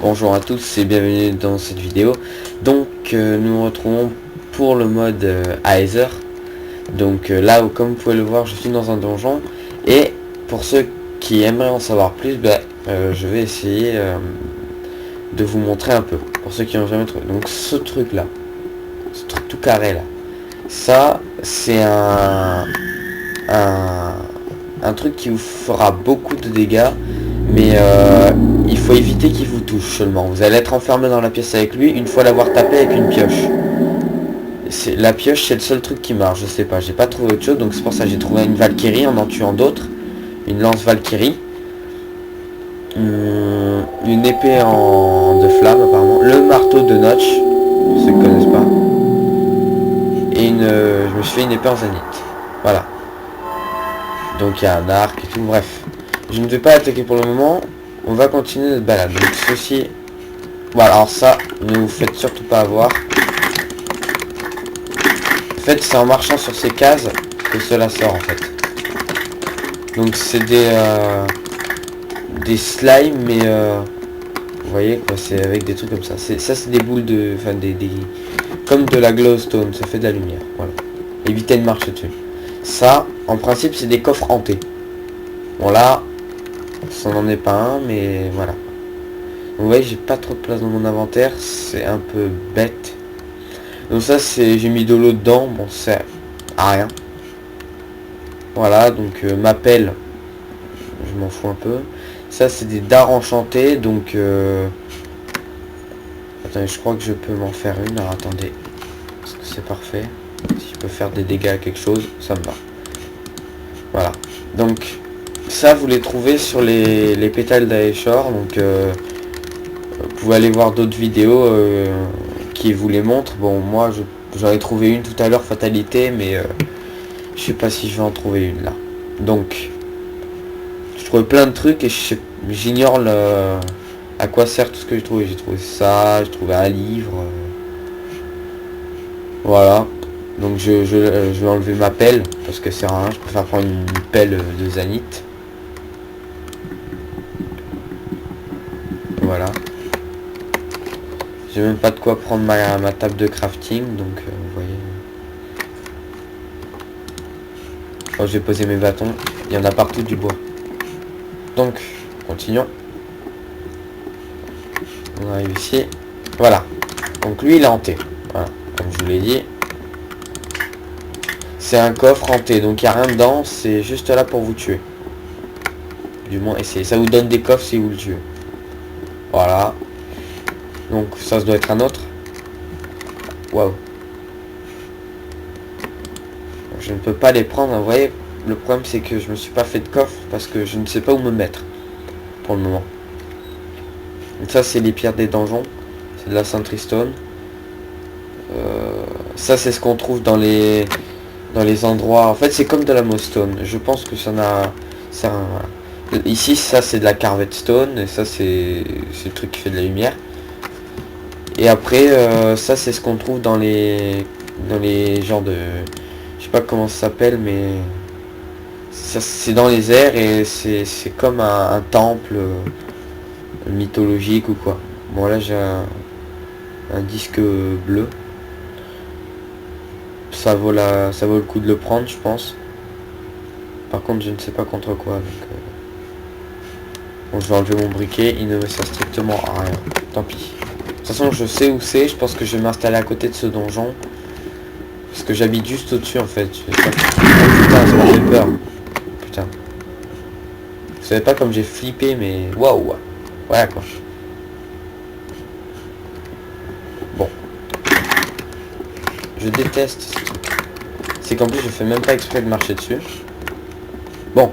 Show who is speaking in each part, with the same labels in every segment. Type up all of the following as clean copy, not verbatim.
Speaker 1: Bonjour à tous et bienvenue dans cette vidéo. Donc nous nous retrouvons pour le mode Aether. Donc là où, comme vous pouvez le voir, je suis dans un donjon. Et pour ceux qui aimeraient en savoir plus, je vais essayer de vous montrer un peu. Pour ceux qui n'ont jamais trouvé. Donc ce truc là, ce truc tout carré là, ça c'est un truc qui vous fera beaucoup de dégâts. Mais il faut éviter qu'il vous touche seulement. Vous allez être enfermé dans la pièce avec lui une fois l'avoir tapé avec une pioche. La pioche, c'est le seul truc qui marche. Je sais pas, j'ai pas trouvé autre chose. Donc c'est pour ça que j'ai trouvé une Valkyrie en tuant d'autres. Une lance Valkyrie. Une épée de flamme apparemment. Le marteau de Notch. Pour ceux qui connaissent pas. Et je me suis fait une épée en zénith. Voilà. Donc il y a un arc et tout. Bref. Je ne vais pas attaquer pour le moment. On va continuer notre balade. Donc ceci... Voilà, alors ça, ne vous faites surtout pas avoir. En fait, c'est en marchant sur ces cases que cela sort en fait. Donc c'est des slimes, mais vous voyez quoi, c'est avec des trucs comme ça. Ça c'est des boules de... Enfin comme de la glowstone, ça fait de la lumière. Voilà. Évitez de marcher dessus. Ça, en principe, c'est des coffres hantés. Bon là, ça n'en est pas un, mais voilà. Vous voyez, j'ai pas trop de place dans mon inventaire, c'est un peu bête. Donc ça, j'ai mis de l'eau dedans, bon, c'est à rien. Voilà, donc ma pelle, je m'en fous un peu. Ça, c'est des dards enchantés, donc... Attendez, je crois que je peux m'en faire une, alors attendez. Parce que c'est parfait. Si je peux faire des dégâts à quelque chose, ça me va. Voilà. Donc, ça, vous les trouvez sur les pétales d'Aeshor, donc... vous pouvez aller voir d'autres vidéos qui vous les montrent. Bon, moi j'en ai trouvé une tout à l'heure, fatalité, mais je sais pas si je vais en trouver une là. Donc je trouve plein de trucs et j'ignore à quoi sert tout ce que j'ai trouvé. J'ai trouvé ça, j'ai trouvé un livre. Voilà. Donc je vais enlever ma pelle parce que c'est rien. Je préfère prendre une pelle de Zanith. Voilà. J'ai même pas de quoi prendre ma table de crafting, donc vous voyez. Oh, j'ai posé mes bâtons, il y en a partout du bois. Donc, continuons. On arrive ici. Voilà. Donc lui il est hanté. Voilà, comme je vous l'ai dit. C'est un coffre hanté, donc il n'y a rien dedans, c'est juste là pour vous tuer. Du moins, essayez. Ça vous donne des coffres si vous le tuez. Voilà. Donc ça doit être un autre. Waouh. Je ne peux pas les prendre, vous voyez. Le problème c'est que je me suis pas fait de coffre parce que je ne sais pas où me mettre. Pour le moment. Donc ça c'est les pierres des donjons. C'est de la Sentry Stone. Ça c'est ce qu'on trouve dans les endroits. En fait c'est comme de la Mostone. Je pense que ça n'a... Voilà. Ici ça c'est de la Carved Stone. Et ça c'est le truc qui fait de la lumière. Et après, ça c'est ce qu'on trouve dans les genres de... Je sais pas comment ça s'appelle, mais... Ça c'est dans les airs et c'est comme un temple mythologique ou quoi. Bon là j'ai un disque bleu. Ça vaut le coup de le prendre, je pense. Par contre je ne sais pas contre quoi. Donc, bon, je vais enlever mon briquet, il ne me sert strictement à rien. Tant pis. De toute façon je sais où c'est, je pense que je vais m'installer à côté de ce donjon. Parce que j'habite juste au-dessus en fait. Oh, putain, ça m'a fait peur. Putain. Vous savez pas comme j'ai flippé, mais waouh. Voilà quoi. Bon. Je déteste ce truc. C'est qu'en plus je fais même pas exprès de marcher dessus. Bon.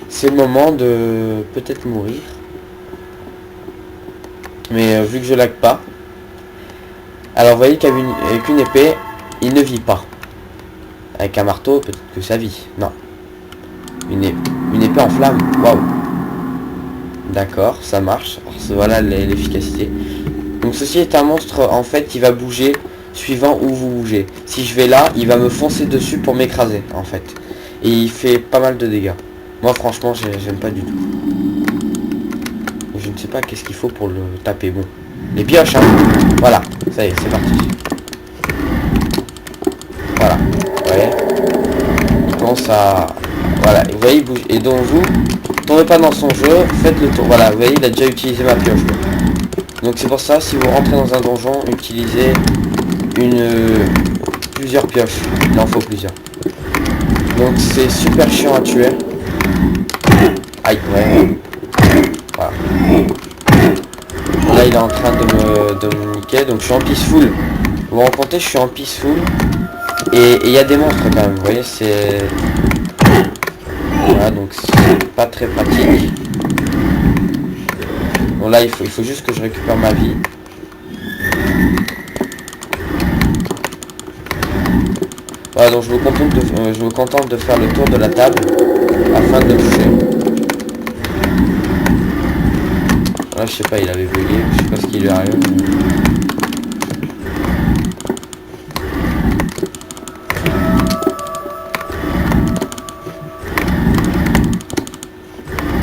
Speaker 1: C'est le moment de peut-être mourir. Mais vu que je lag pas. Alors vous voyez qu'avec une épée, il ne vit pas. Avec un marteau, peut-être que ça vit. Non. Une épée en flamme. Waouh. D'accord, ça marche. Alors, voilà l'efficacité. Donc ceci est un monstre en fait qui va bouger suivant où vous bougez. Si je vais là, il va me foncer dessus pour m'écraser en fait. Et il fait pas mal de dégâts. Moi franchement j'aime pas du tout. Je ne sais pas qu'est-ce qu'il faut pour le taper. Bon, les pioches, hein. Voilà, ça y est, c'est parti. Voilà, vous voyez, il commence à... Voilà, vous voyez, il bouge. Et donc vous, tombez pas dans son jeu, faites le tour. Voilà, vous voyez, il a déjà utilisé ma pioche. Donc c'est pour ça, si vous rentrez dans un donjon, utilisez plusieurs pioches. Il en faut plusieurs. Donc c'est super chiant à tuer. Aïe, ouais. Voilà. Là il est en train de me niquer. Donc je suis en peaceful. Vous vous rendez compte, je suis en peaceful. Et il y a des monstres quand même. Vous voyez, c'est... Voilà, donc c'est pas très pratique. Bon là il faut juste que je récupère ma vie. Voilà, donc je me contente de faire le tour de la table afin de le toucher. Là je sais pas, il avait bugué, je sais pas ce qui lui arrive.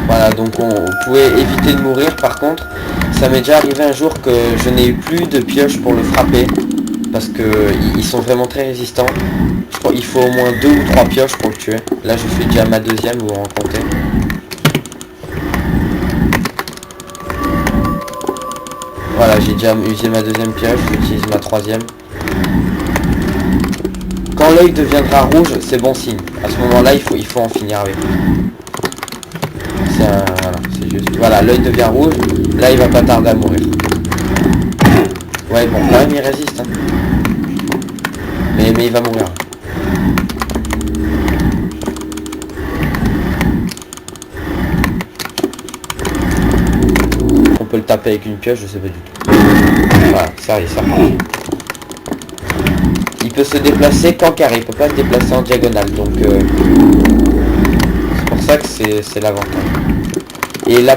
Speaker 1: Voilà, donc vous pouvez éviter de mourir. Par contre, ça m'est déjà arrivé un jour que je n'ai eu plus de pioches pour le frapper. Parce que ils sont vraiment très résistants. Je crois qu'il faut au moins 2 ou 3 pioches pour le tuer. Là je fais déjà ma deuxième, vous vous rendez compte. Voilà, j'ai déjà usé ma deuxième pioche, j'utilise ma troisième. Quand l'œil deviendra rouge, c'est bon signe. À ce moment-là, il faut en finir avec. Voilà, c'est juste. Voilà, l'œil devient rouge. Là, il va pas tarder à mourir. Ouais, bon, quand même, il résiste. Hein. Mais il va mourir. On peut le taper avec une pioche, je sais pas du tout. Voilà, ça y est, ça marche. Il peut se déplacer qu'en carré, il peut pas se déplacer en diagonale, donc c'est pour ça que c'est l'avantage. Et la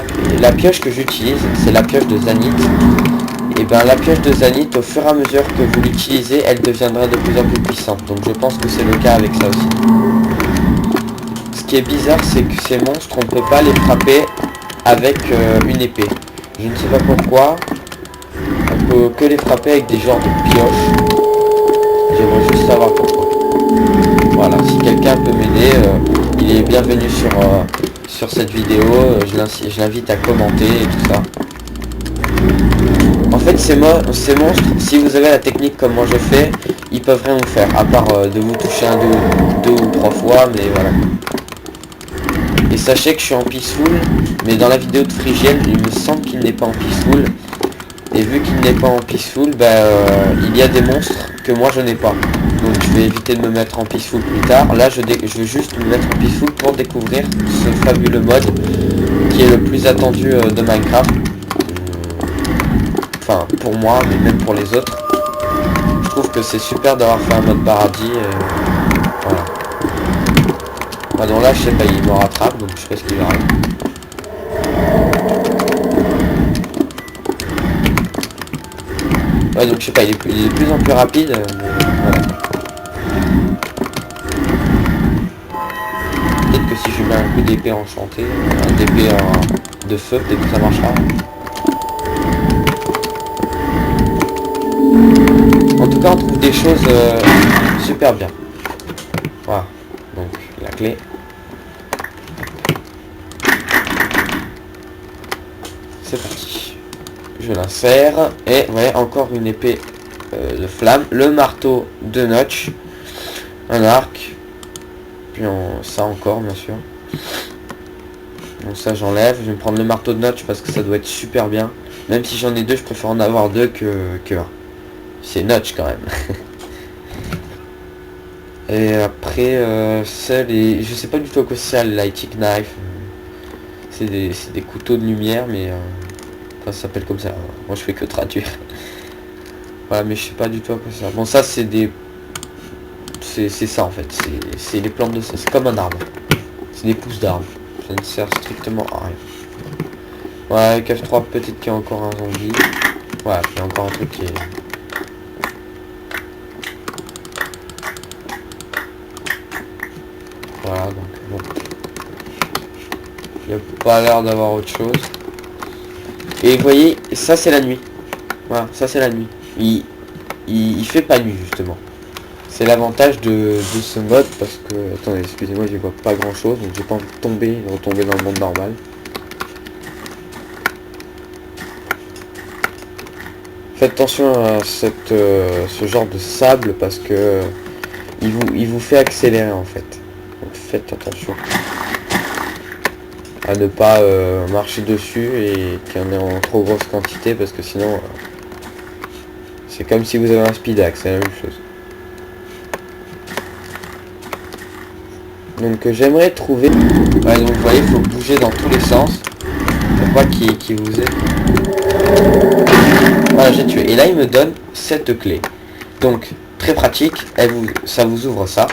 Speaker 1: pioche que j'utilise, c'est la pioche de Zanith. Et ben la pioche de Zanith, au fur et à mesure que vous l'utilisez, elle deviendra de plus en plus puissante. Donc je pense que c'est le cas avec ça aussi. Ce qui est bizarre, c'est que ces monstres, on ne peut pas les frapper avec une épée. Je ne sais pas pourquoi. On peut que les frapper avec des genres de pioches. J'aimerais juste savoir pourquoi. Voilà, si quelqu'un peut m'aider, il est bienvenu sur cette vidéo. Je l'invite à commenter et tout ça. En fait, ces monstres, si vous avez la technique comme moi je fais, ils peuvent rien vous faire, à part de vous toucher deux ou trois fois, mais voilà. Et sachez que je suis en peaceful, mais dans la vidéo de Phrygienne, il me semble qu'il n'est pas en peaceful. Et vu qu'il n'est pas en peaceful, il y a des monstres que moi je n'ai pas. Donc je vais éviter de me mettre en peaceful plus tard. Là je veux juste me mettre en peaceful pour découvrir ce fabuleux mode qui est le plus attendu de Minecraft. Enfin pour moi, mais même pour les autres. Je trouve que c'est super d'avoir fait un mode paradis. Voilà. Bah donc là je sais pas, il me rattrape, donc je sais pas ce qu'il arrive. Ouais, donc je sais pas, il est de plus en plus rapide. Voilà. Peut-être que si je mets un coup d'épée enchantée, d'épée de feu, peut-être que ça marchera. En tout cas, on trouve des choses super bien. Voilà, donc la clé. C'est parti. Je l'insère et ouais, encore une épée de flamme, le marteau de Notch, un arc, puis ça encore bien sûr. Donc ça j'enlève, je vais me prendre le marteau de Notch parce que ça doit être super bien. Même si j'en ai deux, je préfère en avoir deux que un. C'est Notch quand même. Et après je sais pas du tout à quoi c'est le lighting knife. C'est des couteaux de lumière, mais ça s'appelle comme ça. Moi je fais que traduire. Voilà, mais je sais pas du tout à quoi ça. Bon, ça c'est c'est ça en fait. C'est les plantes de ça. C'est comme un arbre. C'est des pousses d'arbre. Ça ne sert strictement à rien. Ouais, avec F3 peut-être qu'il y a encore un zombie. Ouais, il y a encore un truc qui est... Voilà, donc bon. Il n'y a pas l'air d'avoir autre chose. Et vous voyez, ça c'est la nuit. Voilà, ça c'est la nuit. Il fait pas nuit justement. C'est l'avantage de ce mode parce que... Attendez, excusez-moi, je vois pas grand chose, donc j'ai pas envie de retomber dans le monde normal. Faites attention à ce genre de sable parce que il vous fait accélérer en fait. Donc faites attention à ne pas marcher dessus et qu'il y en ait en trop grosse quantité parce que sinon c'est comme si vous avez un speed axe, c'est la même chose. Donc j'aimerais trouver... Ouais, donc vous voyez, il faut bouger dans tous les sens. Pour pas qu'il vous ait... Voilà, j'ai tué. Et là, il me donne cette clé. Donc, très pratique. Ça vous ouvre ça.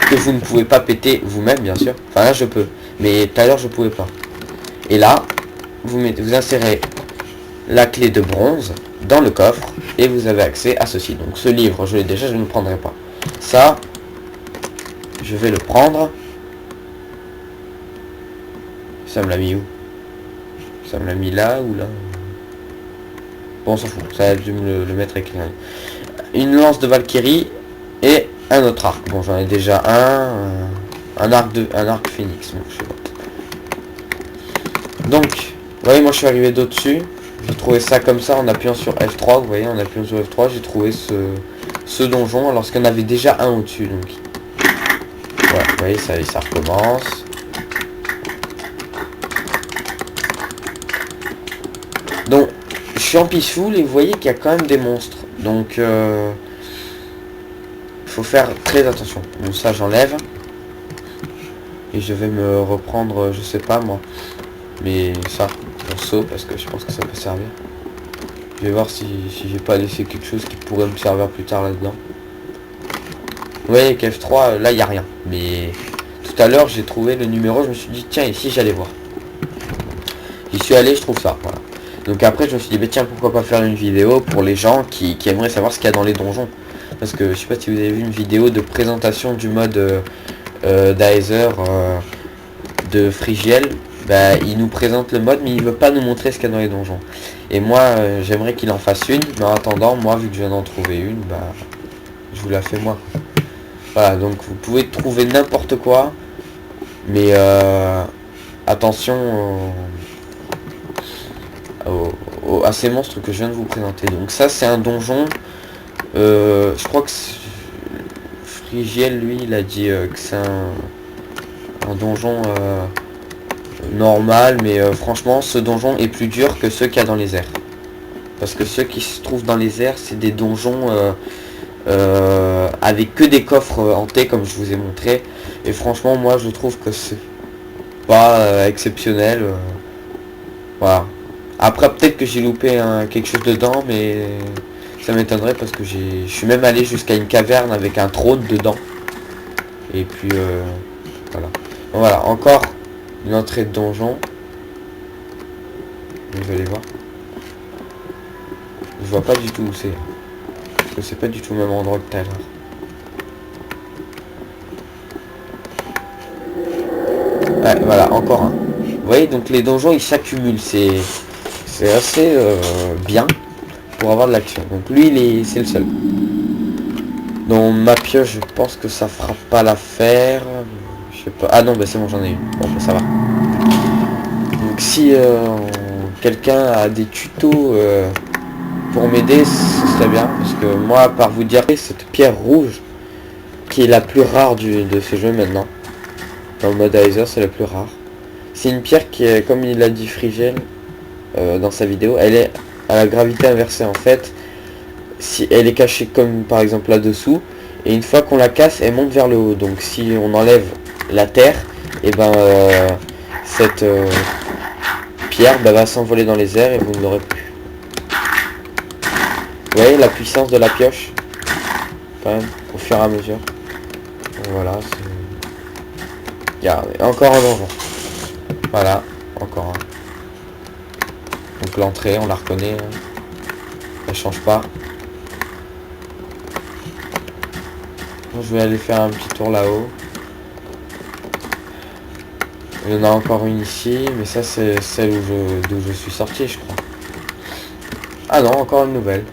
Speaker 1: Que vous ne pouvez pas péter vous-même, bien sûr. Enfin, là, je peux. Mais tout à l'heure, je pouvais pas. Et là, vous insérez la clé de bronze dans le coffre. Et vous avez accès à ceci. Donc, ce livre, je l'ai déjà, je ne le prendrai pas. Ça... Je vais le prendre. Ça me l'a mis où? Ça me l'a mis là ou là? Bon, on s'en fout. Ça a dû me le mettre éclairé. Une lance de Valkyrie et un autre arc. Bon, j'en ai déjà un arc phoenix. Bon, je sais pas. Donc, vous voyez, moi je suis arrivé d'au-dessus. J'ai trouvé ça comme ça en appuyant sur F3. Vous voyez, en appuyant sur F3, j'ai trouvé ce donjon alors qu'il y en avait déjà un au-dessus. Donc, voilà, vous voyez, ça recommence. Donc, je suis en peaceful et vous voyez qu'il y a quand même des monstres. Donc, faut faire très attention. Donc ça, j'enlève. Et je vais me reprendre, je sais pas moi. Mais ça, pour saut, parce que je pense que ça peut servir. Je vais voir si j'ai pas laissé quelque chose qui pourrait me servir plus tard là-dedans. Vous voyez qu'F3, là, il n'y a rien. Mais tout à l'heure, j'ai trouvé le numéro. Je me suis dit, tiens, ici, j'allais voir. J'y suis allé, je trouve ça. Voilà. Donc après, je me suis dit, bah, tiens, pourquoi pas faire une vidéo pour les gens qui aimeraient savoir ce qu'il y a dans les donjons. Parce que je sais pas si vous avez vu une vidéo de présentation du mode d'Aether de Frigiel. Bah, il nous présente le mode, mais il veut pas nous montrer ce qu'il y a dans les donjons. Et moi, j'aimerais qu'il en fasse une. Mais en attendant, moi, vu que je viens d'en trouver une, bah, je vous la fais moi. Voilà, donc vous pouvez trouver n'importe quoi. Mais attention à ces monstres que je viens de vous présenter. Donc ça, c'est un donjon. Je crois que Frigiel, lui, il a dit que c'est un donjon normal. Mais franchement, ce donjon est plus dur que ceux qu'il y a dans les airs. Parce que ceux qui se trouvent dans les airs, c'est des donjons avec que des coffres hantés, comme je vous ai montré. Et franchement, moi, je trouve que c'est pas exceptionnel. Voilà. Après, peut-être que j'ai loupé quelque chose dedans, mais ça m'étonnerait parce que je suis même allé jusqu'à une caverne avec un trône dedans. Et puis, voilà. Bon, voilà, encore une entrée de donjon. Vous allez voir. Je vois pas du tout où c'est. Parce que c'est pas du tout le même endroit que tout à l'heure. Ouais, voilà, encore un. Vous voyez, donc les donjons, ils s'accumulent. C'est assez bien pour avoir de l'action. Donc lui, c'est le seul. Donc ma pioche, je pense que ça fera pas l'affaire. Je sais pas. Ah non, bah c'est bon, j'en ai une. Bon, bah ça va. Donc si quelqu'un a des tutos pour m'aider, ce serait bien. Parce que moi, à part vous dire, cette pierre rouge, qui est la plus rare de ce jeu maintenant. Dans le mode Aether, c'est la plus rare. C'est une pierre qui est, comme il l'a dit Frigel dans sa vidéo, elle est à la gravité inversée en fait. Si elle est cachée comme par exemple là-dessous, et une fois qu'on la casse, elle monte vers le haut. Donc si on enlève la terre, et ben cette pierre va s'envoler dans les airs et vous ne l'aurez plus. Vous voyez la puissance de la pioche quand même au fur et à mesure. Voilà, il y a encore un donjon. Voilà, encore un. Donc l'entrée, on la reconnaît. Elle change pas. Bon, je vais aller faire un petit tour là-haut. Il y en a encore une ici, mais ça c'est celle d'où je suis sorti, je crois. Ah non, encore une nouvelle.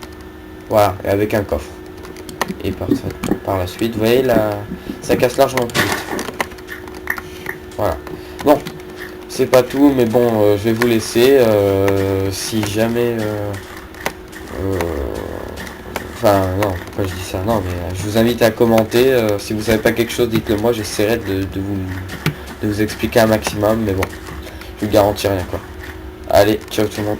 Speaker 1: Voilà, et avec un coffre. Et par la suite, vous voyez, là, ça casse largement plus vite. Voilà. Bon, c'est pas tout, mais bon, je vais vous laisser. Si jamais... Enfin, non, pourquoi je dis ça? Non, mais je vous invite à commenter. Si vous savez pas quelque chose, dites-le moi, j'essaierai de vous expliquer un maximum, mais bon, je vous garantis rien, quoi. Allez, ciao tout le monde.